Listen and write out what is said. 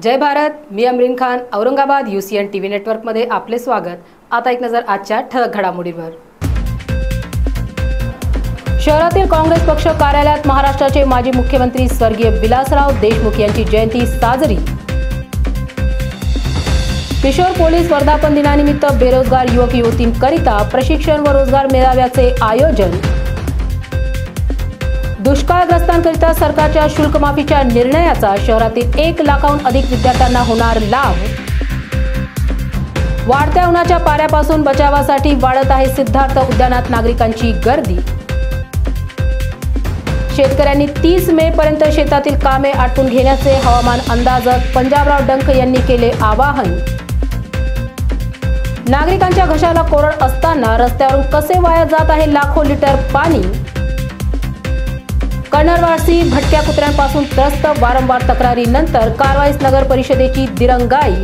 जय भारत। मी Amreen Khan, Aurangabad UCN TV नेटवर्कमध्ये आपले स्वागत। आता एक नजर आजच्या ठळक घडामोडींवर। शहरातील काँग्रेस पक्ष कार्यालयात महाराष्ट्राचे माजी मुख्यमंत्री स्वर्गीय विलासराव देशमुख यांची जयंती साजरी। किशोर पोलीस वर्धापन दिनानिमित्त बेरोजगार युवक युवतींकरिता प्रशिक्षण व रोजगार मेळाव्याचे आयोजन। दुष्काळग्रस्तांकरिता सरकारच्या शुल्क माफीच्या निर्णयाचा शहरातील 1 लाखाहून अधिक विद्यार्थ्यांना होणार लाभ। वाढत्या उन्हाच्या पाऱ्यापासून बचावासाठी वाढत आहे सिद्धार्थ उद्यानात नागरिकांची गर्दी। शेतकऱ्यांनी 30 मे पर्यंत शेतातील कामे आटपून घेण्याचे हवामान अंदाजक पंजाबराव डंक यांनी केले आवाहन। नागरिकांच्या घशाला कोरड असताना रस्त्यावरून कसे वाया जात आहे लाखो लिटर पाणी। कन्नडवासी भटक्या कुत्र्यांपासून त्रस्त, वारंवार तक्रारीनंतर कारवाईस नगर परिषदेची दिरंगाई।